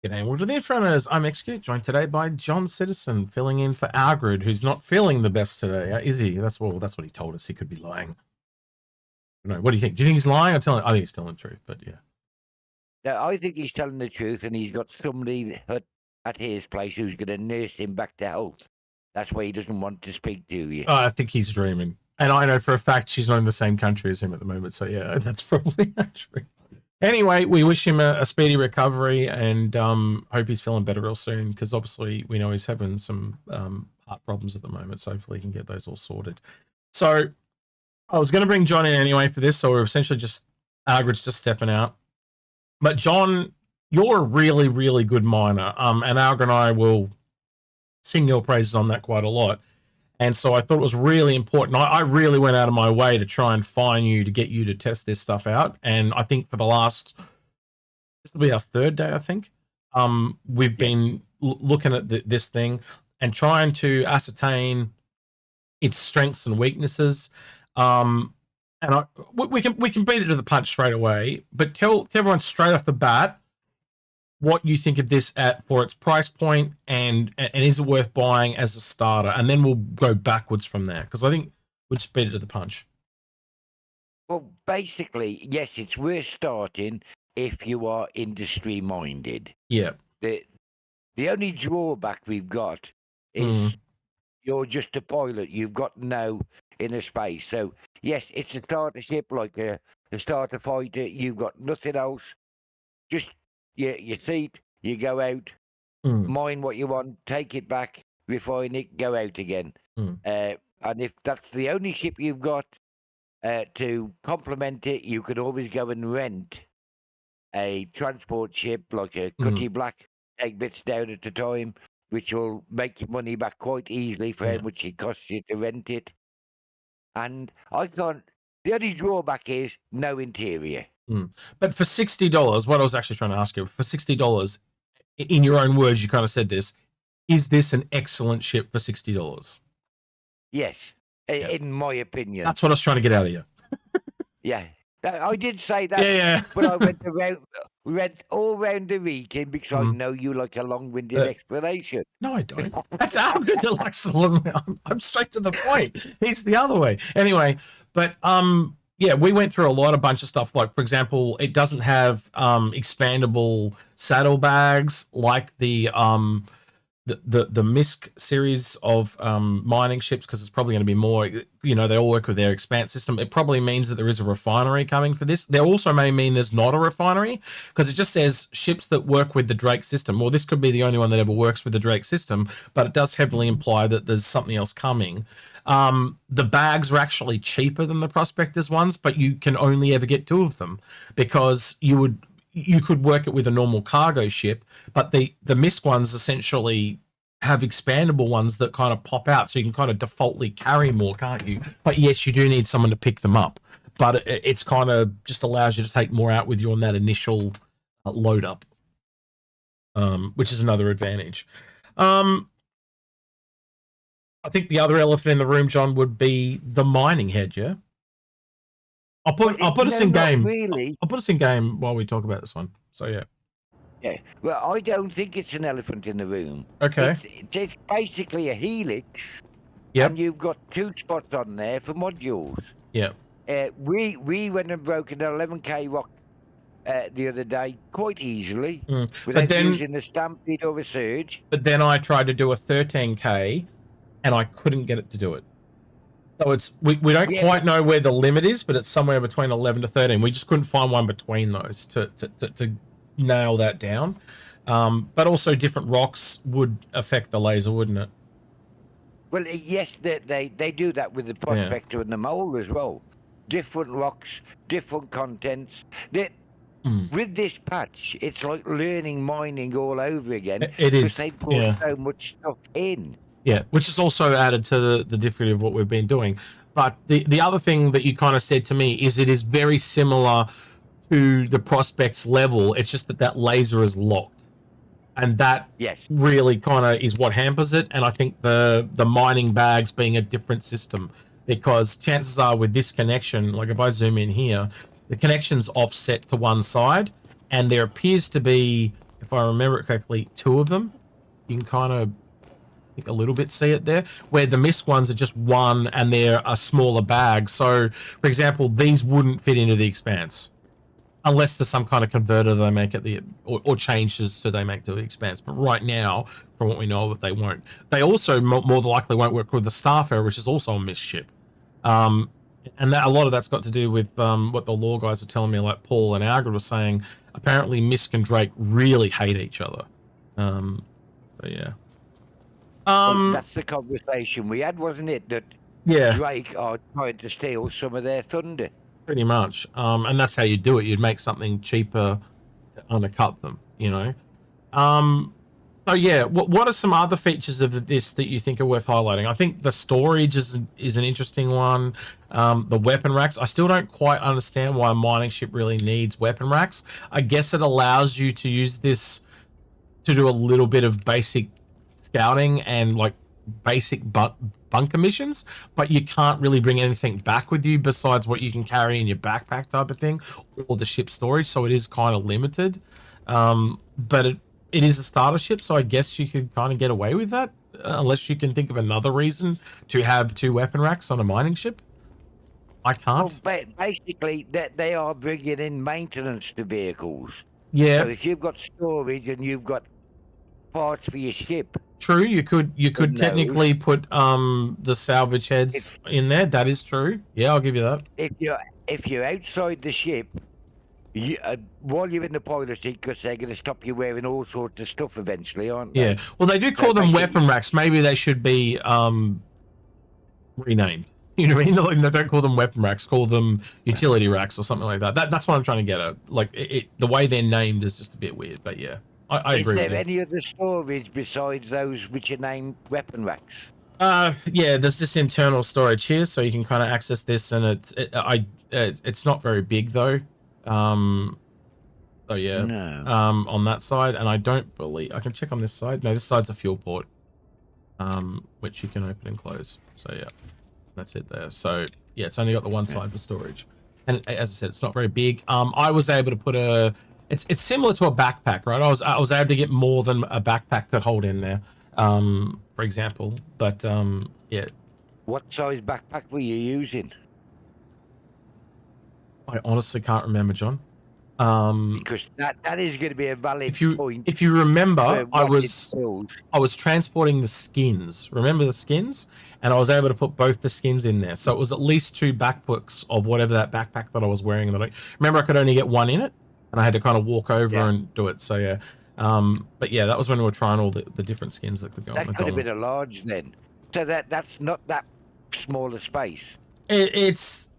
G'day and welcome to the Inforunners. I'm Execute, joined today by Jon Citizen, filling in for Algrid, who's not feeling the best today. Is he? That's what he told us. He could be lying. No, what do you think? Do you think he's lying or telling? I think he's telling the truth, but yeah. No, I think he's telling the truth, and he's got somebody at his place who's going to nurse him back to health. That's why he doesn't want to speak to you. I think he's dreaming. And I know for a fact she's not in the same country as him at the moment, so yeah, that's probably true. Anyway, we wish him a speedy recovery and hope he's feeling better real soon, because obviously we know he's having some heart problems at the moment, so hopefully he can get those all sorted. So I was going to bring Jon in anyway for this, so we're essentially just, Algrid's just stepping out. But Jon, you're a really, really good miner, and Algrid and I will sing your praises on that quite a lot. And so I thought it was really important. I really went out of my way to try and find you to get you to test this stuff out. And I think for the last, this will be our third day, I think. We've been looking at this thing and trying to ascertain its strengths and weaknesses. And we can beat it to the punch straight away. But tell everyone straight off the bat what you think of this for its price point, and is it worth buying as a starter, and then we'll go backwards from there, because I think we'll just beat it to the punch. Well, basically, yes, it's worth starting if you are industry minded. Yeah. The only drawback we've got is you're just a pilot. You've got no inner space. So yes, it's a starter ship, like a starter fighter. You've got nothing else. Just your seat, you go out, mine what you want, take it back, refine it, go out again. And if that's the only ship you've got to complement it, you can always go and rent a transport ship like a Cutty Black, take bits down at a time, which will make your money back quite easily for how much it costs you to rent it. And the only drawback is no interior. But for $60, what I was actually trying to ask you, for $60, in your own words, you kind of said this, is this an excellent ship for $60? Yes, in my opinion. That's what I was trying to get out of you. Yeah, I did say that. Yeah. But I went all round the region because I know you like a long-winded explanation. No, I don't. That's how good to like. I'm straight to the point. He's the other way. Anyway, but yeah, we went through a bunch of stuff. Like, for example, it doesn't have expandable saddlebags like the MISC series of mining ships, because it's probably going to be more, they all work with their expanse system. It probably means that there is a refinery coming for this. There also may mean there's not a refinery, because it just says ships that work with the Drake system. Well, this could be the only one that ever works with the Drake system, but it does heavily imply that there's something else coming. The bags are actually cheaper than the Prospectors ones, but you can only ever get 2 of them, because you could work it with a normal cargo ship, but the MISC ones essentially have expandable ones that kind of pop out, so you can kind of defaultly carry more, can't you? But yes, you do need someone to pick them up, but it's kind of just allows you to take more out with you on that initial load up, which is another advantage. I think the other elephant in the room, Jon, would be the mining head. Yeah, I'll put us in game. Really. I'll put us in game while we talk about this one. So yeah. Yeah. Well, I don't think it's an elephant in the room. Okay. It's basically a helix. Yep. And you've got 2 spots on there for modules. Yeah. We went and broke an 11K rock the other day quite easily without using a Stampede or a Surge. But then I tried to do a 13K. And I couldn't get it to do it. So it's we don't quite know where the limit is, but it's somewhere between 11 to 13. We just couldn't find one between those to nail that down. But also different rocks would affect the laser, wouldn't it? Well, yes, they do that with the Prospector and the Mole as well. Different rocks, different contents. With this patch, it's like learning mining all over again. It is. Because they put so much stuff in. Yeah, which is also added to the difficulty of what we've been doing. But the other thing that you kind of said to me is it is very similar to the Prospect's level. It's just that laser is locked. And that really kind of is what hampers it. And I think the mining bags being a different system, because chances are with this connection, like if I zoom in here, the connection's offset to one side, and there appears to be if I remember it correctly, 2 of them. You can kind of, I think, a little bit see it there, where the missed ones are just 1 and they're a smaller bag. So, for example, these wouldn't fit into the Expanse unless there's some kind of converter they make at the, or changes so they make to the Expanse. But right now, from what we know, that they won't. They also more than likely won't work with the Starfarer, which is also a missed ship. And that, a lot of that's got to do with what the lore guys are telling me, like Paul and Algrid were saying. Apparently, Misk and Drake really hate each other. So yeah. Well, that's the conversation we had, wasn't it? That Yeah, Drake are trying to steal some of their thunder. pretty much. And that's how you do it. You'd make something cheaper to undercut them, you know. So yeah, what are some other features of this that you think are worth highlighting? I think the storage is an interesting one. The weapon racks, I still don't quite understand why a mining ship really needs weapon racks. I guess it allows you to use this to do a little bit of basic scouting and like basic bunker missions, but you can't really bring anything back with you besides what you can carry in your backpack type of thing, or the ship storage. So it is kind of limited. But it is a starter ship, so I guess you could kind of get away with that, unless you can think of another reason to have 2 weapon racks on a mining ship. I can't. Well, basically, they are bringing in maintenance to vehicles. Yeah, So if you've got storage and you've got parts for your ship, true. You could knows? technically put the salvage heads in there. That is true. Yeah, I'll give you that. if you're outside the ship, while you're in the pilot seat, because they're going to stop you wearing all sorts of stuff eventually, aren't they? Yeah. Well, they do call them weapon racks. Maybe they should be renamed. You know what I mean? Like, no, don't call them weapon racks. Call them utility racks or something like that. That's what I'm trying to get at. Like, the way they're named is just a bit weird. But yeah, I agree with you. Is there any other storage besides those which are named weapon racks? Yeah, there's this internal storage here, so you can kind of access this, and it's not very big though. So yeah, No. On that side, and I don't believe I can check on this side. No, this side's a fuel port, which you can open and close. So yeah, that's it there. So yeah, it's only got the one side for storage, and as I said, it's not very big. I was able to put it's similar to a backpack, right? I was able to get more than a backpack could hold in there, for example. But yeah. What size backpack were you using? I honestly can't remember, John. Because that is going to be a valid point. If you remember, I was transporting the skins. Remember the skins? And I was able to put both the skins in there. So it was at least 2 backpacks of whatever that backpack that I was wearing. And remember, I could only get 1 in it, and I had to kind of walk over and do it. So yeah. But yeah, that was when we were trying all the different skins that could go on the Golem. That could have been a large then. So that's not that small a space. It's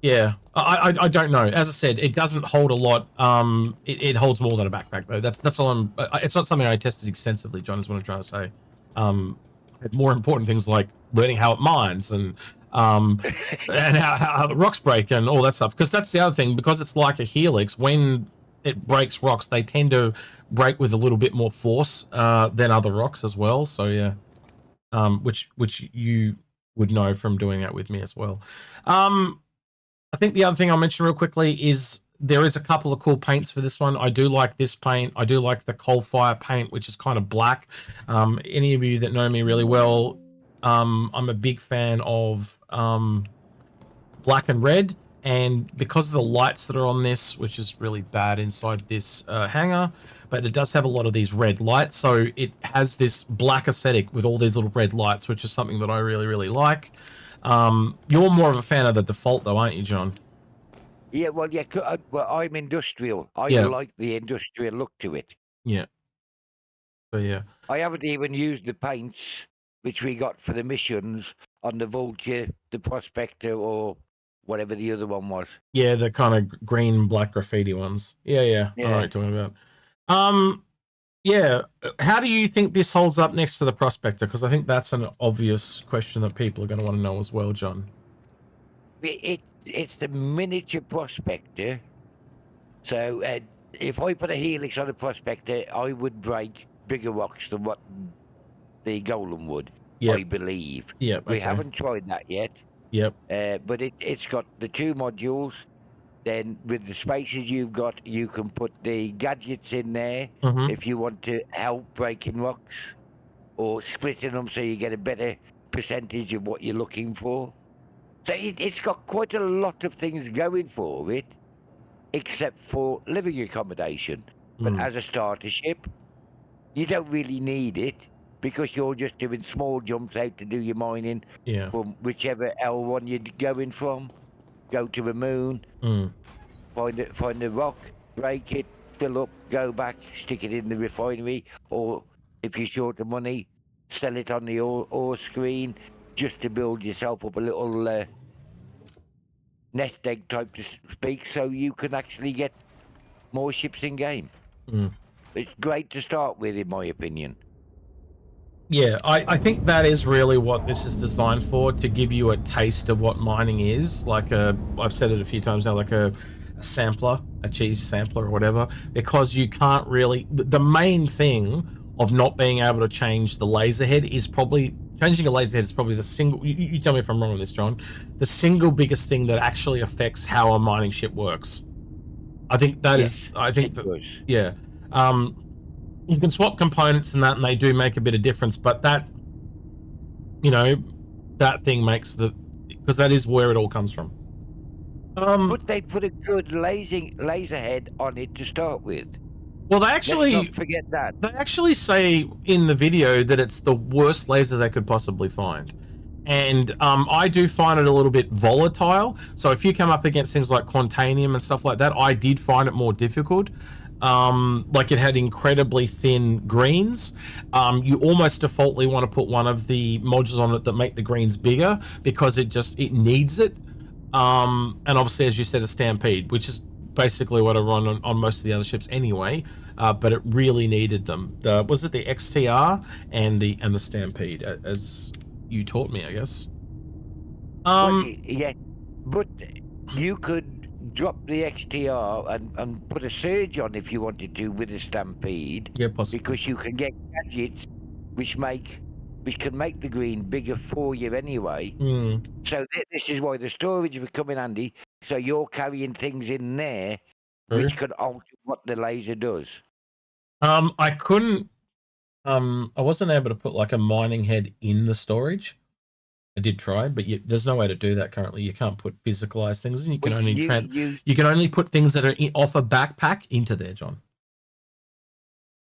yeah, I don't know. As I said, it doesn't hold a lot. It holds more than a backpack though. That's all I'm. It's not something I tested extensively, John, is what I'm trying to say. Had more important things like learning how it mines and how the rocks break and all that stuff. Because that's the other thing. Because it's like a helix, when it breaks rocks, they tend to break with a little bit more force than other rocks as well. So yeah, which you would know from doing that with me as well. I think the other thing I'll mention real quickly is there is a couple of cool paints for this one. I do like this paint. I do like the coal fire paint, which is kind of black. Any of you that know me really well, I'm a big fan of black and red. And because of the lights that are on this, which is really bad inside this hangar, but it does have a lot of these red lights. So it has this black aesthetic with all these little red lights, which is something that I really, really like. You're more of a fan of the default though, aren't you, John? Yeah, well, yeah, well, I'm industrial. I like the industrial look to it. Yeah. So yeah. I haven't even used the paints which we got for the missions on the Vulture, the Prospector, or whatever the other one was. Yeah, the kind of green, black graffiti ones. Yeah. I know what you're talking about. Yeah. How do you think this holds up next to the Prospector? Because I think that's an obvious question that people are going to want to know as well, John. It's the miniature Prospector. So if I put a helix on a Prospector, I would break bigger rocks than what the Golem would, I believe. Yeah. We haven't tried that yet. Yep. But it's got the 2 modules, Then with the spaces you've got, you can put the gadgets in there Mm-hmm. if you want to help breaking rocks or splitting them so you get a better percentage of what you're looking for. So it's got quite a lot of things going for it, except for living accommodation. But Mm. as a starter ship, you don't really need it because you're just doing small jumps out to do your mining Yeah. from whichever L1 you're going from. Go to the moon, Mm. find a rock, break it, fill up, go back, stick it in the refinery, or if you're short of money, sell it on the ore screen just to build yourself up a little nest egg type to speak, so you can actually get more ships in game. Mm. It's great to start with, in my opinion. Yeah, I think that is really what this is designed for, to give you a taste of what mining is. Like I've said it a few times now, like a sampler, a cheese sampler or whatever, because you can't really, the main thing of not being able to change the laser head is probably, changing a laser head is probably the single, you tell me if I'm wrong on this, John, the single biggest thing that actually affects how a mining ship works. I think that Yes, is, I think it that, does. yeah. You can swap components and that, and they do make a bit of difference, but that, you know, that thing makes the, because that is where it all comes from. But they put a good laser head on it to start with. Well, Let's not forget that. they actually say in the video that it's the worst laser they could possibly find. And I do find it a little bit volatile. So if you come up against things like Quantanium and stuff like that, I did find it more difficult. Like it had incredibly thin greens. You almost defaultly want to put one of the modules on it that make the greens bigger because it needs it. And obviously, as you said, a Stampede, which is basically what I run on most of the other ships anyway. But it really needed them. Was it the XTR and the Stampede, as you taught me, I guess? Yeah, but you could drop the XTR and put a surge on if you wanted to with a Stampede. Yeah, possibly. Because you can get gadgets which can make the green bigger for you anyway. Mm. So this is why the storage will come in handy. So you're carrying things in there which can alter what the laser does. I couldn't. I wasn't able to put like a mining head in the storage. I did try, but there's no way to do that currently. You can't put physicalized things, and you can only you can only put things that are off a backpack into there, John.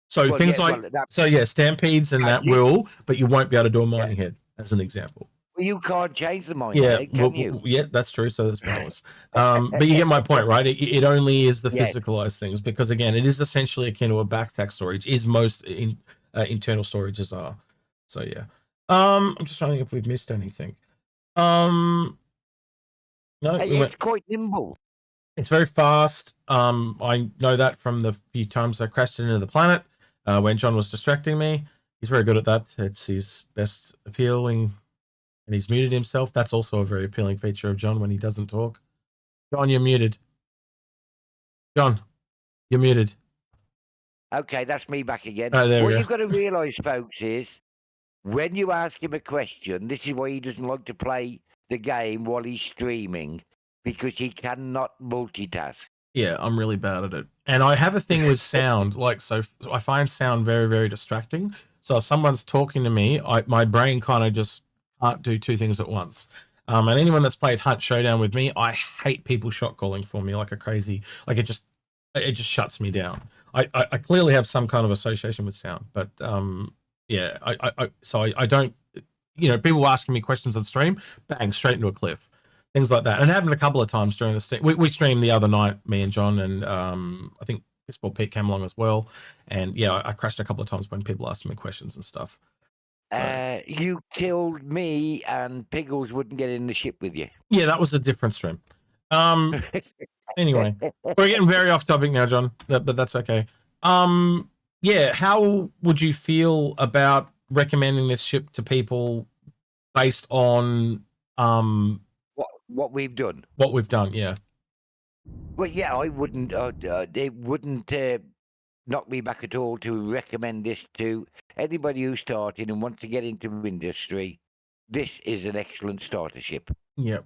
So things Stampedes and that will, but you won't be able to do a mining head, as an example. Well, you can't change the mining head, can you? Yeah, that's true. So that's powerless. But you get my point, right? It only is the physicalized things, because again, it is essentially akin to a backpack storage. Is most internal storages are. So yeah. I'm just trying to think if we've missed anything. No, it's quite nimble. It's very fast. I know that from the few times I crashed into the planet when John was distracting me. He's very good at that. It's his best appealing, and he's muted himself. That's also a very appealing feature of John when he doesn't talk. John, you're muted. John, you're muted. Okay, that's me back again. Oh, What you've got to realise, folks, is when you ask him a question, this is why he doesn't like to play the game while he's streaming, because he cannot multitask. Yeah, I'm really bad at it. And I have a thing with sound. So I find sound very, very distracting. So if someone's talking to me, my brain kind of just can't do two things at once. And anyone that's played Hunt Showdown with me, I hate people shot calling for me like a crazy, like it just shuts me down. I clearly have some kind of association with sound, but yeah, I don't, people asking me questions on stream, bang, straight into a cliff. Things like that. And it happened a couple of times during the stream. We streamed the other night, me and John, and I think Fistball Pete came along as well. And yeah, I crashed a couple of times when people asked me questions and stuff. So, you killed me, and Piggles wouldn't get in the ship with you. Yeah, that was a different stream. Anyway, we're getting very off topic now, John, but that's okay. Yeah, how would you feel about recommending this ship to people based on what we've done? What we've done, yeah. Well, yeah, I wouldn't. It wouldn't knock me back at all to recommend this to anybody who's starting and wants to get into industry. This is an excellent starter ship. Yep.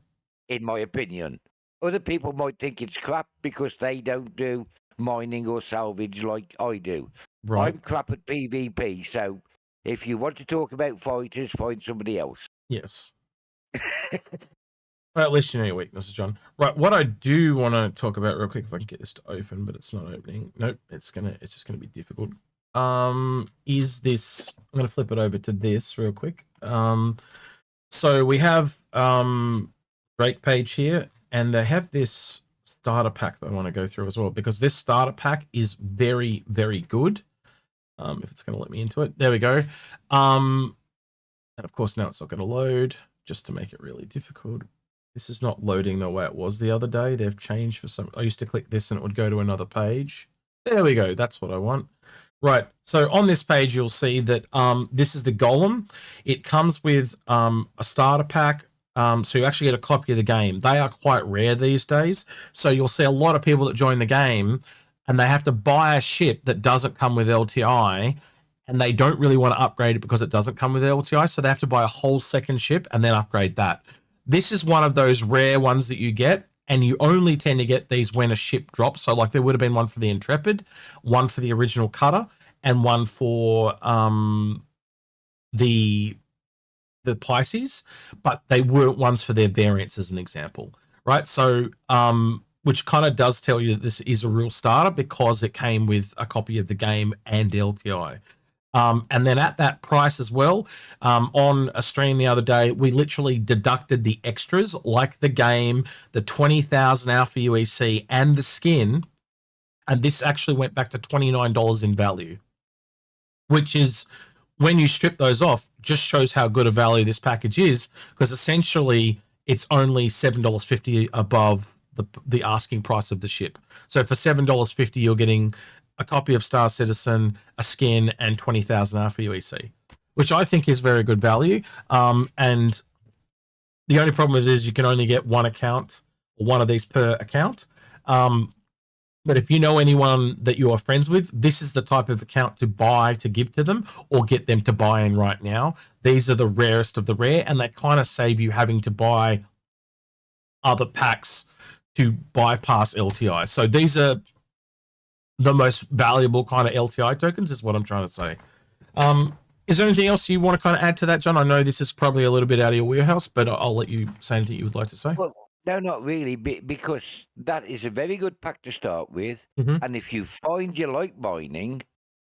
In my opinion. Other people might think it's crap because they don't do mining or salvage like I do. Right. I'm crap at PvP, so if you want to talk about fighters, find somebody else. Yes. Well, at least you know your weaknesses, John. Right. What I do want to talk about real quick, if I can get this to open, but it's not opening. Nope. It's just gonna be difficult. Is this? I'm gonna flip it over to this real quick. So we have Drake page here, and they have this starter pack that I want to go through as well, because this starter pack is very, very good. If it's going to let me into it, there we go. And of course now it's not going to load, just to make it really difficult. This is not loading the way it was the other day. They've changed for some. I used to click this and it would go to another page. There we go. That's what I want. Right. So on this page, you'll see that this is the Golem. It comes with a starter pack. So you actually get a copy of the game. They are quite rare these days. So you'll see a lot of people that join the game and they have to buy a ship that doesn't come with LTI, and they don't really want to upgrade it because it doesn't come with LTI. So they have to buy a whole second ship and then upgrade that. This is one of those rare ones that you get, and you only tend to get these when a ship drops. So like there would have been one for the Intrepid, one for the original Cutter, and one for the Pisces, but they weren't ones for their variants, as an example, right? So which kind of does tell you that this is a real starter because it came with a copy of the game and LTI. And then at that price as well, on a stream the other day, we literally deducted the extras like the game, the 20,000 Alpha UEC, and the skin. And this actually went back to $29 in value, which is, when you strip those off, just shows how good a value this package is, because essentially it's only $7.50 above the asking price of the ship. So for $7.50, you're getting a copy of Star Citizen, a skin, and 20,000 Alpha UEC, which I think is very good value. And the only problem with it is you can only get one account, or one of these per account. But if you know anyone that you are friends with, this is the type of account to buy, to give to them, or get them to buy in right now. These are the rarest of the rare, and they kind of save you having to buy other packs to bypass LTI. So these are the most valuable kind of LTI tokens, is what I'm trying to say. Is there anything else you want to kind of add to that, John? I know this is probably a little bit out of your wheelhouse, but I'll let you say anything you would like to say. Well, no, not really, because that is a very good pack to start with. Mm-hmm. And if you find you like mining,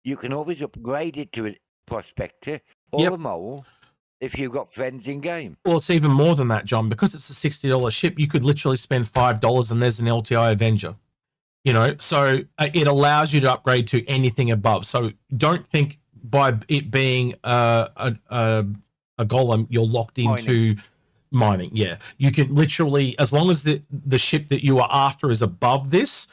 you can always upgrade it to a prospector or a mole if you've got friends in game. Well, it's even more than that, John, because it's a $60 ship. You could literally spend $5 and there's an LTI Avenger. You know, so it allows you to upgrade to anything above. So don't think by it being a golem, you're locked into mining. Yeah, you can literally, as long as the ship that you are after is above this,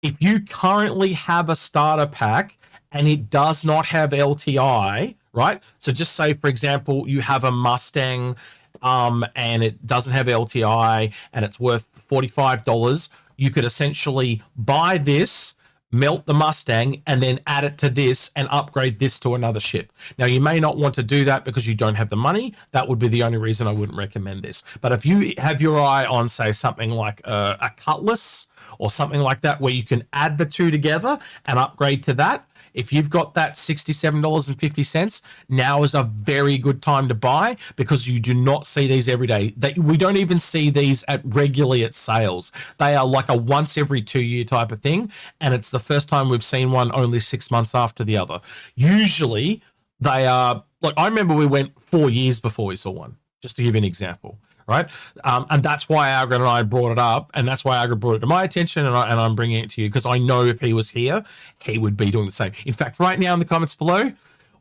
if you currently have a starter pack and it does not have LTI, right? So just say, for example, you have a Mustang and it doesn't have LTI and it's worth $45. You could essentially buy this, melt the Mustang, and then add it to this and upgrade this to another ship. Now, you may not want to do that because you don't have the money. That would be the only reason I wouldn't recommend this. But if you have your eye on, say, something like a Cutlass or something like that, where you can add the two together and upgrade to that, if you've got that $67.50, now is a very good time to buy, because you do not see these every day. We don't even see these regularly at sales. They are like a once every 2 year type of thing, and it's the first time we've seen one only 6 months after the other. Usually they are, like, I remember we went 4 years before we saw one, just to give you an example. Right. And that's why Agrid and I brought it up. And that's why Agrid brought it to my attention. And I'm bringing it to you because I know if he was here, he would be doing the same. In fact, right now in the comments below,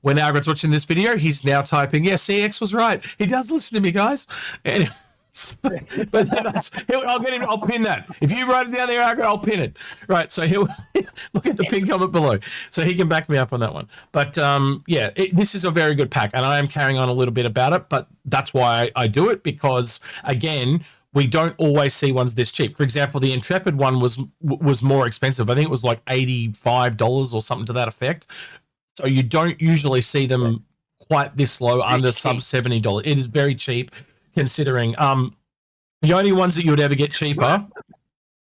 when Agrid's watching this video, he's now typing, yeah, CX was right. He does listen to me, guys. And, but I'll get him. I'll pin that. If you write it down there, Agrid, I'll pin it. Right. So he'll look at the pin comment below, so he can back me up on that one. But yeah, this is a very good pack, and I am carrying on a little bit about it. But that's why I do it, because again, we don't always see ones this cheap. For example, the Intrepid one was more expensive. I think it was like $85 or something to that effect. So you don't usually see them quite this low, under sub $70. It is very cheap, considering the only ones that you would ever get cheaper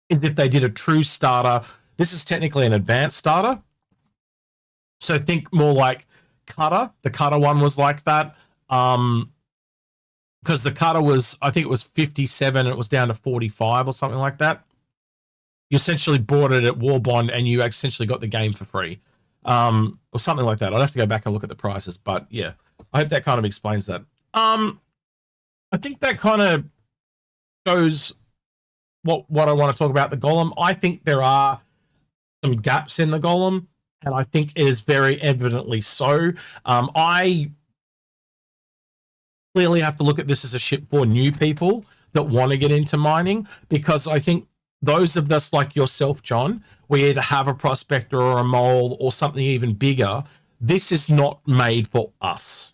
is if they did a true starter. This is technically an advanced starter. So think more like Cutter. The Cutter one was like that. Because the Cutter was, I think it was 57 and it was down to 45 or something like that. You essentially bought it at Warbond and you essentially got the game for free. Or something like that. I'd have to go back and look at the prices, but yeah, I hope that kind of explains that. I think that kind of shows what I want to talk about the Golem. I think there are some gaps in the Golem, and I think it is very evidently so. I clearly have to look at this as a ship for new people that want to get into mining, because I think those of us like yourself, John, we either have a prospector or a mole or something even bigger. This is not made for us.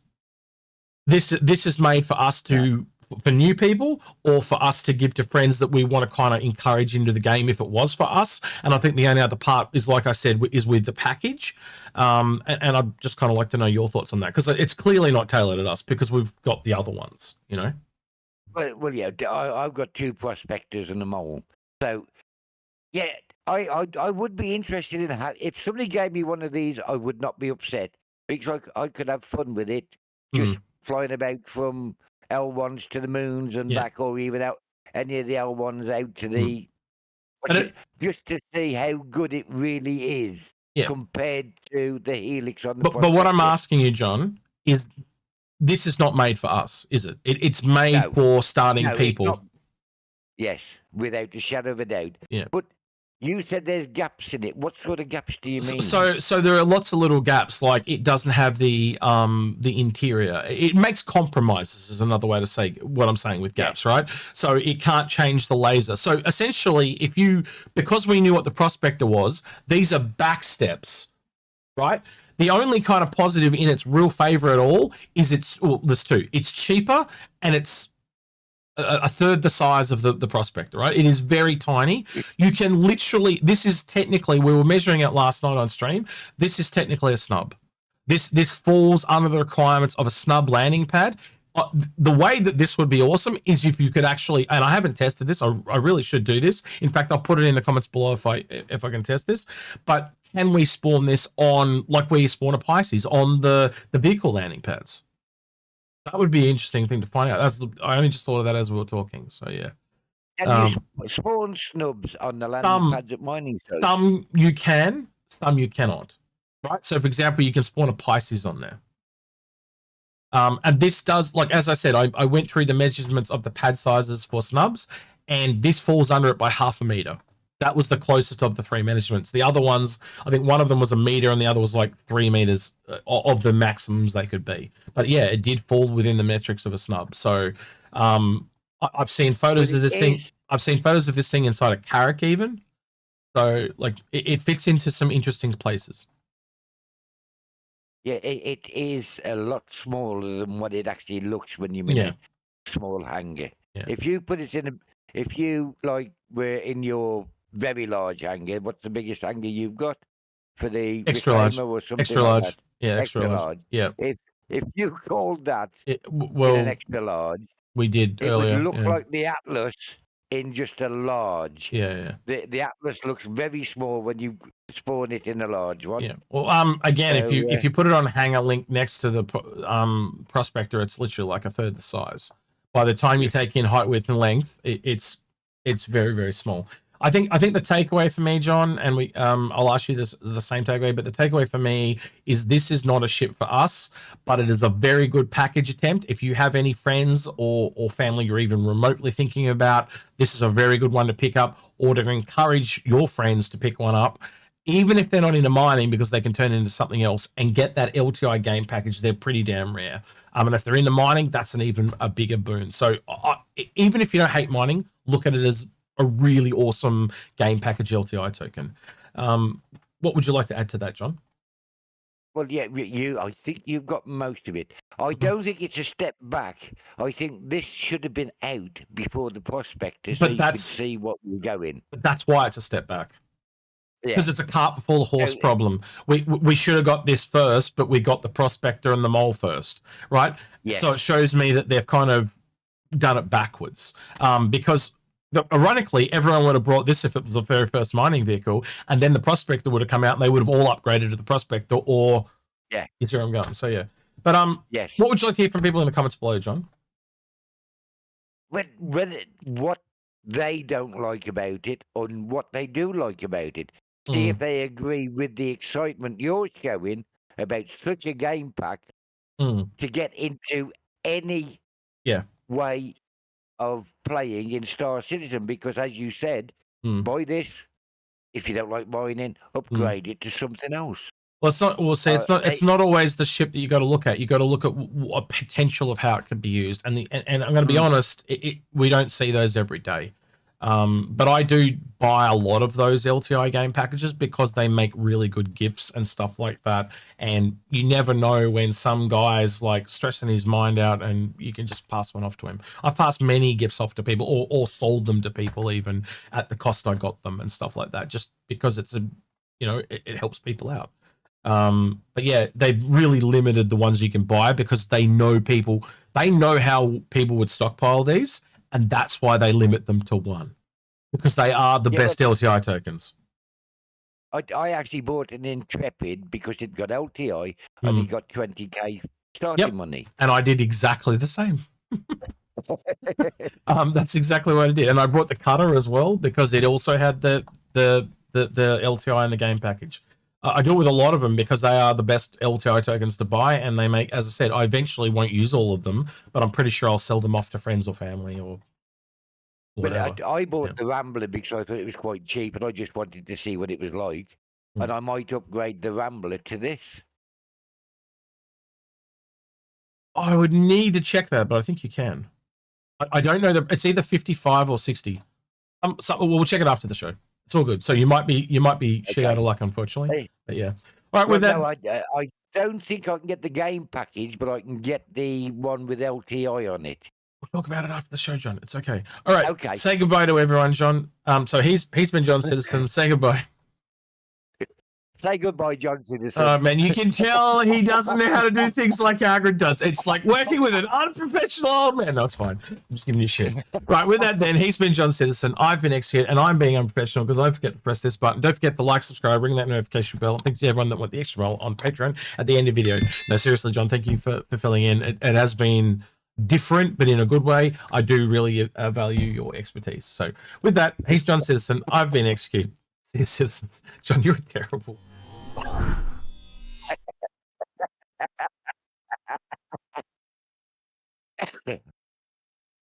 This is made for us to, for new people, or for us to give to friends that we want to kind of encourage into the game if it was for us. And I think the only other part is, like I said, is with the package. And I'd just kind of like to know your thoughts on that, because it's clearly not tailored at us because we've got the other ones, you know? Well, yeah, I've got 2 prospectors and a mole. So, yeah, I would be interested in if somebody gave me one of these, I would not be upset, because I could have fun with it, just flying about from L1s to the moons and back, or even out any of the L1s out to the just to see how good it really is compared to the Helix on the but what I'm asking you, John, is this is not made for us, is it? It's made for starting people. Yes, without a shadow of a doubt. Yeah. But you said there's gaps in it. What sort of gaps do you mean? So there are lots of little gaps, like it doesn't have the interior. It makes compromises, is another way to say what I'm saying with gaps, right? So it can't change the laser. So essentially, because we knew what the prospector was, these are back steps, right? The only kind of positive in its real favor at all is there's 2. It's cheaper, and it's a third the size of the prospector, right? It is very tiny. You can literally, this is technically, we were measuring it last night on stream. This is technically a snub. This falls under the requirements of a snub landing pad. The way that this would be awesome is if you could actually, and I haven't tested this, I really should do this. In fact, I'll put it in the comments below if I can test this. But can we spawn this on, like where you spawn a Pisces, on the vehicle landing pads? That would be an interesting thing to find out. I only just thought of that as we were talking. So yeah. Can you spawn snubs on the landing pads at mining sites? Some you can, some you cannot. Right. So for example, you can spawn a Pisces on there. And this does, like, as I said, I went through the measurements of the pad sizes for snubs, and this falls under it by 0.5 meter. That was the closest of the 3 measurements. The other ones, I think one of them was 1 meter and the other was like 3 meters of the maximums they could be. But yeah, it did fall within the metrics of a snub. So I've seen photos of this thing. I've seen photos of this thing inside a Carrack even. So like it fits into some interesting places. Yeah, it is a lot smaller than what it actually looks when you're in a small hangar. Yeah. If you put it in if you like were in your very large hangar, what's the biggest hangar you've got for the extra large or something extra like large that? Yeah, extra large. Yeah. If you called that in an extra large, we did it earlier, would look like the Atlas in just a large. Yeah. The Atlas looks very small when you spawn it in a large one. Yeah. Well, again, so, if you put it on hangar link next to the prospector, it's literally like a third the size. By the time you take in height, width, and length, it's very, very small. I think the takeaway for me, John, and I'll ask you the same takeaway, but the takeaway for me is this is not a ship for us, but it is a very good package attempt. If you have any friends or family you're even remotely thinking about, this is a very good one to pick up, or to encourage your friends to pick one up, even if they're not into mining, because they can turn it into something else and get that LTI game package. They're pretty damn rare. And if they're into mining, that's even a bigger boon. So even if you don't hate mining, look at it as a really awesome game package LTI token. What would you like to add to that, John? Well, yeah, I think you've got most of it. I don't think it's a step back. I think this should have been out before the prospectus, so you could see what we're going. That's why it's a step back. Because it's a cart before the horse problem. We should have got this first, but we got the prospector and the mole first, right? Yes. So it shows me that they've kind of done it backwards. Because ironically, everyone would have brought this if it was the very first mining vehicle, and then the Prospector would have come out and they would have all upgraded to the Prospector, or Yeah. you see where I'm going. So yeah. But Yes. what would you like to hear from people in the comments below, John? What they don't like about it and what they do like about it. See if they agree with the excitement you're showing about such a game pack to get into any way of playing in Star Citizen, because as you said, buy this. If you don't like mining, upgrade it to something else. Well, it's not. We'll say it's not always the ship that you got to look at. You got to look at a potential of how it could be used. And I'm going to be honest, we don't see those every day. But I do buy a lot of those LTI game packages because they make really good gifts and stuff like that. And you never know when some guy's like stressing his mind out, and you can just pass one off to him. I've passed many gifts off to people, or sold them to people even at the cost I got them and stuff like that, just because it's it helps people out. But yeah, they've really limited the ones you can buy because they know how people would stockpile these, and that's why they limit them to one, because they are the best LTI tokens. I actually bought an Intrepid because it got LTI and it got 20k starting money. And I did exactly the same. That's exactly what I did. And I brought the Cutter as well because it also had the LTI in the game package. I do it with a lot of them because they are the best LTI tokens to buy, and they make, as I said, I eventually won't use all of them, but I'm pretty sure I'll sell them off to friends or family or whatever. But I bought the Rambler because I thought it was quite cheap, and I just wanted to see what it was like. And I might upgrade the Rambler to this. I would need to check that, but I think you can. I don't know that it's either 55 or 60. So we'll check it after the show. It's all good. So you might be shit out of luck, unfortunately. Hey. But yeah. All right. With that, no, I don't think I can get the game package, but I can get the one with LTI on it. We'll talk about it after the show, John. It's okay. All right. Okay. Say goodbye to everyone, John. So he's been Jon Citizen. Say goodbye. Say goodbye, Jon Citizen. Oh, man, you can tell he doesn't know how to do things like Agrid does. It's like working with an unprofessional old man. No, it's fine. I'm just giving you shit. Right, with that then, he's been Jon Citizen. I've been Execute, and I'm being unprofessional because I forget to press this button. Don't forget to like, subscribe, ring that notification bell. Thank you to everyone that went the extra mile on Patreon at the end of the video. No, seriously, John, thank you for filling in. It has been different, but in a good way. I do really value your expertise. So with that, he's Jon Citizen. I've been Execute. See you, citizens. John, you're terrible.